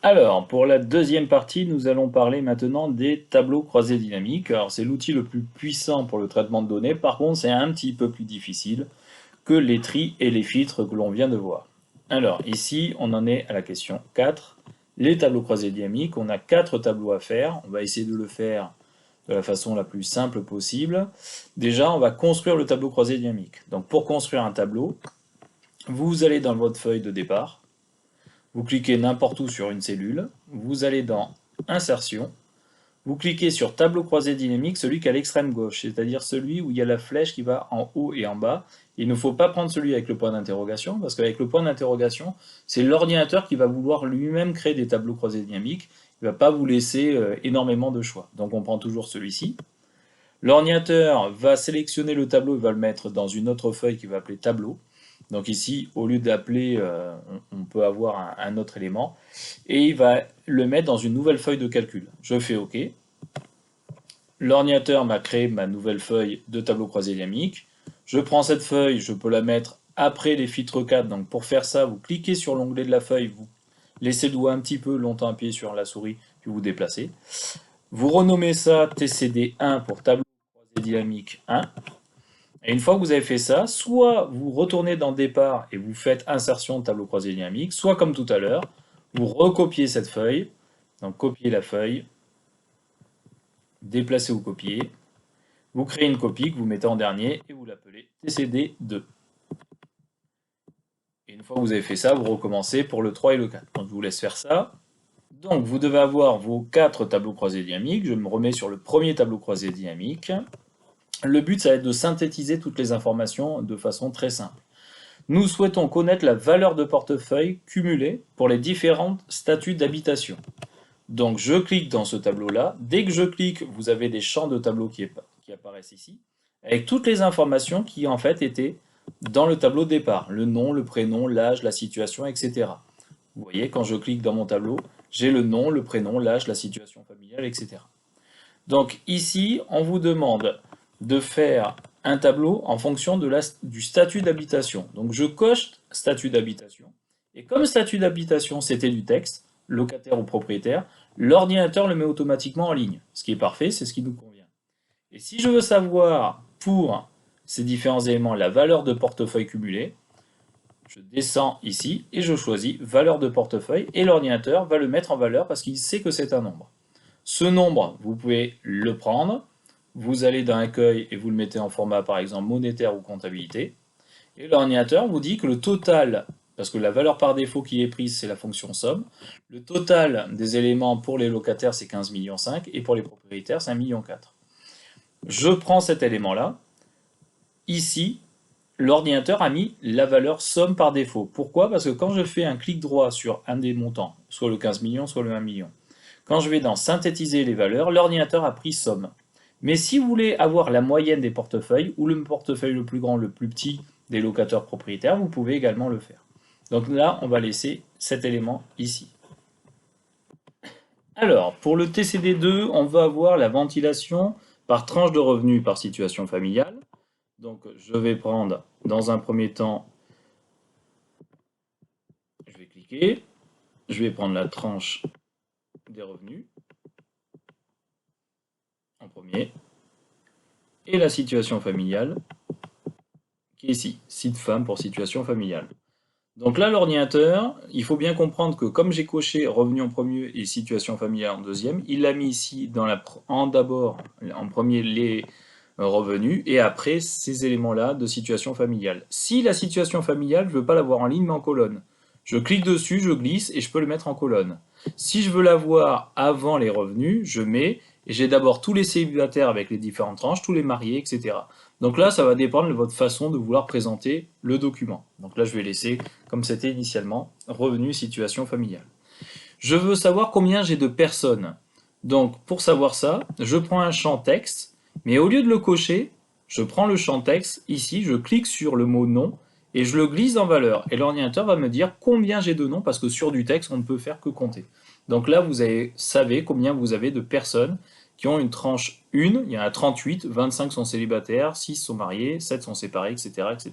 Alors, pour la deuxième partie, nous allons parler maintenant des tableaux croisés dynamiques. Alors, c'est l'outil le plus puissant pour le traitement de données. Par contre, c'est un petit peu plus difficile que les tris et les filtres que l'on vient de voir. Alors, ici, on en est à la question 4. Les tableaux croisés dynamiques, on a 4 tableaux à faire. On va essayer de le faire de la façon la plus simple possible. Déjà, on va construire le tableau croisé dynamique. Donc, pour construire un tableau, vous allez dans votre feuille de départ. Vous cliquez n'importe où sur une cellule, vous allez dans Insertion, vous cliquez sur Tableau croisé dynamique, celui qui est à l'extrême gauche, c'est-à-dire celui où il y a la flèche qui va en haut et en bas. Il ne faut pas prendre celui avec le point d'interrogation, parce qu'avec le point d'interrogation, c'est l'ordinateur qui va vouloir lui-même créer des tableaux croisés dynamiques. Il ne va pas vous laisser énormément de choix. Donc on prend toujours celui-ci. L'ordinateur va sélectionner le tableau et va le mettre dans une autre feuille qui va appeler tableau. Donc ici, au lieu d'appeler, on peut avoir un autre élément. Et il va le mettre dans une nouvelle feuille de calcul. Je fais OK. L'ordinateur m'a créé ma nouvelle feuille de tableau croisé dynamique. Je prends cette feuille, je peux la mettre après les filtres 4. Donc pour faire ça, vous cliquez sur l'onglet de la feuille, vous laissez le doigt un petit peu longtemps appuyé sur la souris, puis vous déplacez. Vous renommez ça TCD1 pour tableau croisé dynamique 1. Et une fois que vous avez fait ça, soit vous retournez dans le départ et vous faites insertion de tableau croisé dynamique, soit comme tout à l'heure, vous recopiez cette feuille, donc copiez la feuille, déplacez ou copiez, vous créez une copie que vous mettez en dernier et vous l'appelez TCD2. Et une fois que vous avez fait ça, vous recommencez pour le 3 et le 4. Donc je vous laisse faire ça. Donc vous devez avoir vos 4 tableaux croisés dynamiques. Je me remets sur le premier tableau croisé dynamique. Le but, ça va être de synthétiser toutes les informations de façon très simple. Nous souhaitons connaître la valeur de portefeuille cumulée pour les différents statuts d'habitation. Donc je clique dans ce tableau-là. Dès que je clique, vous avez des champs de tableau qui apparaissent ici, avec toutes les informations qui en fait étaient dans le tableau de départ. Le nom, le prénom, l'âge, la situation, etc. Vous voyez, quand je clique dans mon tableau, j'ai le nom, le prénom, l'âge, la situation familiale, etc. Donc ici, on vous demande de faire un tableau en fonction du statut d'habitation. Donc je coche statut d'habitation. Et comme statut d'habitation, c'était du texte, locataire ou propriétaire, l'ordinateur le met automatiquement en ligne. Ce qui est parfait, c'est ce qui nous convient. Et si je veux savoir pour ces différents éléments la valeur de portefeuille cumulée, je descends ici et je choisis valeur de portefeuille et l'ordinateur va le mettre en valeur parce qu'il sait que c'est un nombre. Ce nombre, vous pouvez le prendre, vous allez dans Accueil et vous le mettez en format par exemple monétaire ou comptabilité. Et l'ordinateur vous dit que le total, parce que la valeur par défaut qui est prise c'est la fonction somme, le total des éléments pour les locataires c'est 15,5 millions et pour les propriétaires c'est 1,4 million. Je prends cet élément-là. Ici, l'ordinateur a mis la valeur somme par défaut. Pourquoi? Parce que quand je fais un clic droit sur un des montants, soit le 15 millions, soit le 1 million, quand je vais dans synthétiser les valeurs, l'ordinateur a pris somme. Mais si vous voulez avoir la moyenne des portefeuilles, ou le portefeuille le plus grand, le plus petit des locataires propriétaires, vous pouvez également le faire. Donc là, on va laisser cet élément ici. Alors, pour le TCD2, on va avoir la ventilation par tranche de revenus par situation familiale. Donc, je vais prendre, dans un premier temps, je vais cliquer, je vais prendre la tranche des revenus en premier, et la situation familiale, qui est ici, site femme pour situation familiale. Donc là, l'ordinateur, il faut bien comprendre que comme j'ai coché revenu en premier et situation familiale en deuxième, il l'a mis ici d'abord en premier les revenus et après ces éléments-là de situation familiale. Si la situation familiale, je ne veux pas l'avoir en ligne mais en colonne, je clique dessus, je glisse et je peux le mettre en colonne. Si je veux l'avoir avant les revenus, je mets et j'ai d'abord tous les célibataires avec les différentes tranches, tous les mariés, etc. Donc là, ça va dépendre de votre façon de vouloir présenter le document. Donc là, je vais laisser comme c'était initialement, revenu, situation familiale. Je veux savoir combien j'ai de personnes. Donc pour savoir ça, je prends un champ texte, mais au lieu de le cocher, je prends le champ texte, ici, je clique sur le mot nom, et je le glisse en valeur. Et l'ordinateur va me dire combien j'ai de noms, parce que sur du texte, on ne peut faire que compter. Donc là, savez combien vous avez de personnes qui ont une tranche 1, il y en a 38, 25 sont célibataires, 6 sont mariés, 7 sont séparés, etc. etc.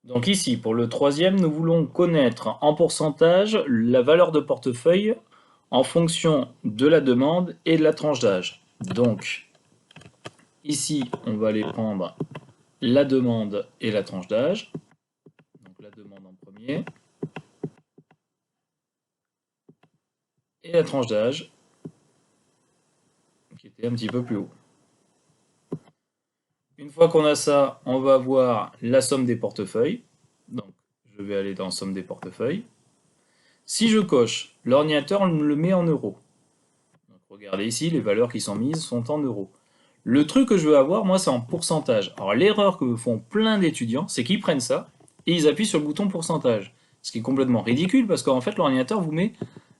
Donc ici, pour le troisième, nous voulons connaître en pourcentage la valeur de portefeuille en fonction de la demande et de la tranche d'âge. Donc ici, on va aller prendre la demande et la tranche d'âge. Donc la demande en premier et la tranche d'âge qui était un petit peu plus haut. Une fois qu'on a ça, on va voir la somme des portefeuilles. Donc je vais aller dans somme des portefeuilles. Si je coche, l'ordinateur me le met en euros. Donc regardez ici, les valeurs qui sont mises sont en euros. Le truc que je veux avoir, moi, c'est en pourcentage. Alors l'erreur que font plein d'étudiants, c'est qu'ils prennent ça et ils appuient sur le bouton pourcentage. Ce qui est complètement ridicule parce qu'en fait, l'ordinateur vous met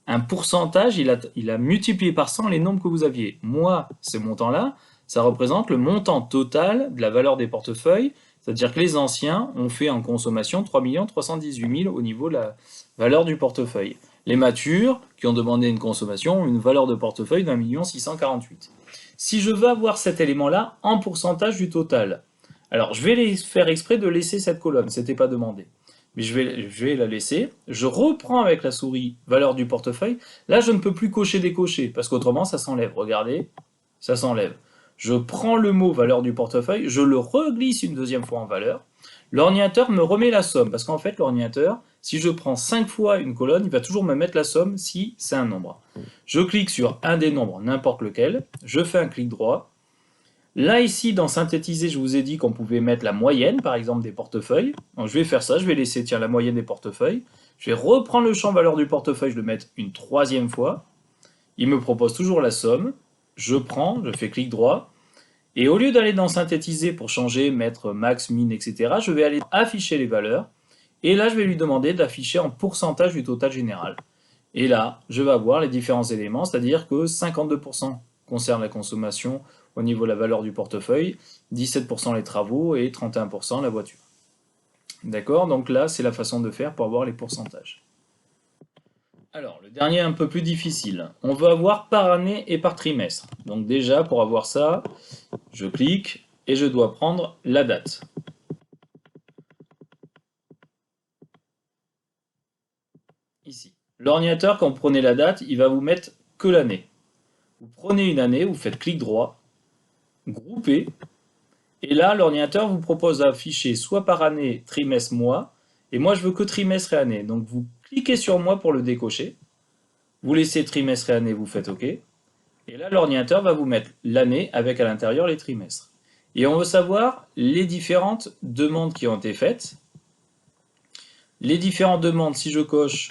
un pourcentage, il a multiplié par 100 les nombres que vous aviez. Moi, ces montants-là, ça représente le montant total de la valeur des portefeuilles, c'est-à-dire que les anciens ont fait en consommation 3 318 000 au niveau de la valeur du portefeuille. Les matures, qui ont demandé une consommation, ont une valeur de portefeuille d'1 648 000. Si je veux avoir cet élément-là en pourcentage du total, alors je vais faire exprès de laisser cette colonne, c'était pas demandé. Mais je vais la laisser. Je reprends avec la souris valeur du portefeuille. Là, je ne peux plus cocher décocher parce qu'autrement, ça s'enlève. Regardez, ça s'enlève. Je prends le mot valeur du portefeuille, je le reglisse une deuxième fois en valeur. L'ordinateur me remet la somme parce qu'en fait, l'ordinateur, si je prends 5 fois une colonne, il va toujours me mettre la somme si c'est un nombre. Je clique sur un des nombres, n'importe lequel. Je fais un clic droit. Là, ici, dans synthétiser, je vous ai dit qu'on pouvait mettre la moyenne, par exemple, des portefeuilles. Donc, je vais faire ça, je vais laisser, tiens, la moyenne des portefeuilles. Je vais reprendre le champ valeur du portefeuille, je le mets une troisième fois. Il me propose toujours la somme. Je prends, je fais clic droit. Et au lieu d'aller dans synthétiser pour changer, mettre max, min, etc., je vais aller afficher les valeurs. Et là, je vais lui demander d'afficher en pourcentage du total général. Et là, je vais avoir les différents éléments, c'est-à-dire que 52% concerne la consommation au niveau de la valeur du portefeuille, 17% les travaux et 31% la voiture. D'accord? Donc là, c'est la façon de faire pour avoir les pourcentages. Alors, le dernier un peu plus difficile. On veut avoir par année et par trimestre. Donc déjà, pour avoir ça, je clique et je dois prendre la date. Ici. L'ordinateur, quand vous prenez la date, il va vous mettre que l'année. Vous prenez une année, vous faites clic droit, grouper, et là, l'ordinateur vous propose d'afficher soit par année, trimestre, mois, et moi je veux que trimestre et année. Donc vous cliquez sur moi pour le décocher, vous laissez trimestre et année, vous faites OK, et là l'ordinateur va vous mettre l'année avec à l'intérieur les trimestres. Et on veut savoir les différentes demandes qui ont été faites. Les différentes demandes, si je coche,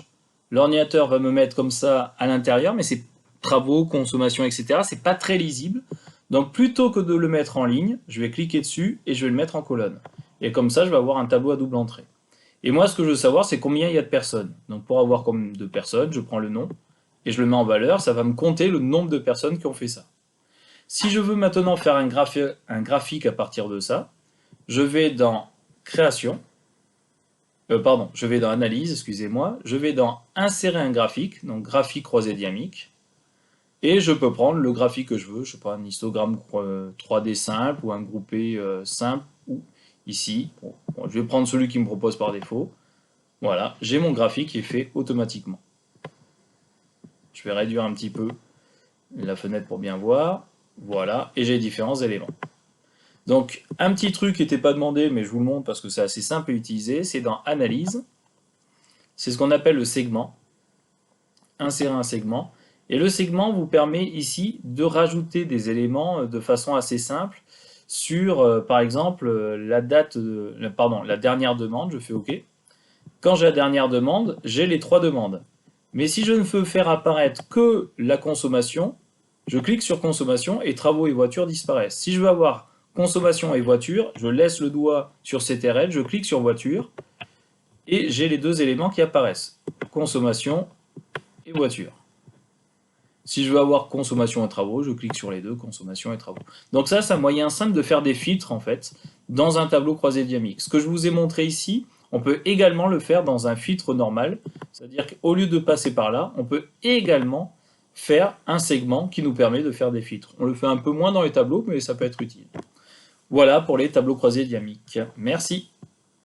l'ordinateur va me mettre comme ça à l'intérieur, mais c'est travaux, consommation, etc. C'est pas très lisible. Donc plutôt que de le mettre en ligne, je vais cliquer dessus et je vais le mettre en colonne. Et comme ça, je vais avoir un tableau à double entrée. Et moi, ce que je veux savoir, c'est combien il y a de personnes. Donc pour avoir combien de personnes, je prends le nom et je le mets en valeur. Ça va me compter le nombre de personnes qui ont fait ça. Si je veux maintenant faire un graphique à partir de ça, je vais dans Création. Je vais dans Analyse, excusez-moi. Je vais dans Insérer un graphique, donc graphique croisé dynamique. Et je peux prendre le graphique que je veux, je sais pas, un histogramme 3D simple ou un groupé simple, ou ici. Bon, je vais prendre celui qui me propose par défaut. Voilà, j'ai mon graphique qui est fait automatiquement. Je vais réduire un petit peu la fenêtre pour bien voir. Voilà, et j'ai différents éléments. Donc, un petit truc qui n'était pas demandé, mais je vous le montre parce que c'est assez simple à utiliser, c'est dans Analyse. C'est ce qu'on appelle le segment. Insérer un segment. Et le segment vous permet ici de rajouter des éléments de façon assez simple sur, par exemple, la dernière demande, je fais OK. Quand j'ai la dernière demande, j'ai les 3 demandes. Mais si je ne veux faire apparaître que la consommation, je clique sur consommation et travaux et voitures disparaissent. Si je veux avoir consommation et voiture, je laisse le doigt sur CTRL, je clique sur voiture et j'ai les 2 éléments qui apparaissent. Consommation et voiture. Si je veux avoir consommation et travaux, je clique sur les deux, consommation et travaux. Donc ça, c'est un moyen simple de faire des filtres, en fait, dans un tableau croisé dynamique. Ce que je vous ai montré ici, on peut également le faire dans un filtre normal, c'est-à-dire qu'au lieu de passer par là, on peut également faire un segment qui nous permet de faire des filtres. On le fait un peu moins dans les tableaux, mais ça peut être utile. Voilà pour les tableaux croisés dynamiques. Merci.